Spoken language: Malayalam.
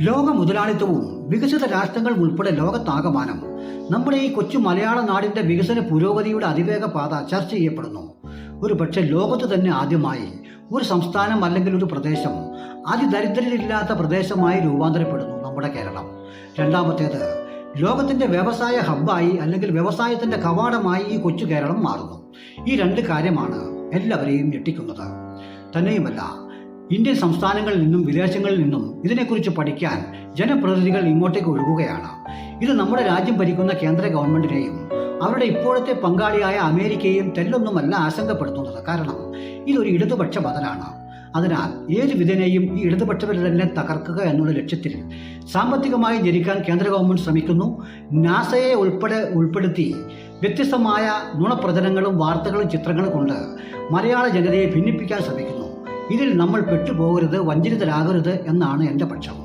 ലോക മുതലാളിത്തവും വികസിത രാഷ്ട്രങ്ങൾ ഉൾപ്പെടെ ലോകത്താകമാനം നമ്മുടെ ഈ കൊച്ചു മലയാള നാടിന്റെ വികസന പുരോഗതിയുടെ അതിവേഗ പാത ചർച്ച ചെയ്യപ്പെടുന്നു. ഒരു പക്ഷേ ലോകത്ത് തന്നെ ആദ്യമായി ഒരു സംസ്ഥാനം അല്ലെങ്കിൽ ഒരു പ്രദേശം അതിദരിദ്രരില്ലാത്ത പ്രദേശമായി രൂപാന്തരപ്പെടുന്നു നമ്മുടെ കേരളം. രണ്ടാമത്തേത്, ലോകത്തിന്റെ വ്യവസായ ഹബ്ബായി അല്ലെങ്കിൽ വ്യവസായത്തിന്റെ കവാടമായി ഈ കൊച്ചു കേരളം മാറുന്നു. ഈ രണ്ട് കാര്യമാണ് എല്ലാവരെയും ഞെട്ടിക്കുന്നത്. തന്നെയുമല്ല, ഇന്ത്യൻ സംസ്ഥാനങ്ങളിൽ നിന്നും വിദേശങ്ങളിൽ നിന്നും ഇതിനെക്കുറിച്ച് പഠിക്കാൻ ജനപ്രതിനിധികൾ ഇങ്ങോട്ടേക്ക് ഒഴുകുകയാണ്. ഇത് നമ്മുടെ രാജ്യം ഭരിക്കുന്ന കേന്ദ്ര ഗവൺമെന്റിനെയും അവരുടെ ഇപ്പോഴത്തെ പങ്കാളിയായ അമേരിക്കയെയും തെല്ലൊന്നുമല്ല ആശങ്കപ്പെടുത്തുന്നത്. കാരണം ഇതൊരു ഇടതുപക്ഷ ബദലാണ്. അതിനാൽ ഏത് വിധേനയും ഈ ഇടതുപക്ഷവരെ തന്നെ തകർക്കുക എന്നുള്ള ലക്ഷ്യത്തിൽ സാമ്പത്തികമായി ജനിക്കാൻ കേന്ദ്ര ഗവൺമെന്റ് ശ്രമിക്കുന്നു. നാസയെ ഉൾപ്പെടുത്തി വ്യത്യസ്തമായ നുണപ്രചരണങ്ങളും വാർത്തകളും ചിത്രങ്ങളും കൊണ്ട് മലയാള ജനതയെ ഭിന്നിപ്പിക്കാൻ ശ്രമിക്കുന്നു. ഇതിൽ നമ്മൾ പെട്ടുപോകരുത്, വഞ്ചിതരാകരുത് എന്നാണ് എൻ്റെ പക്ഷം.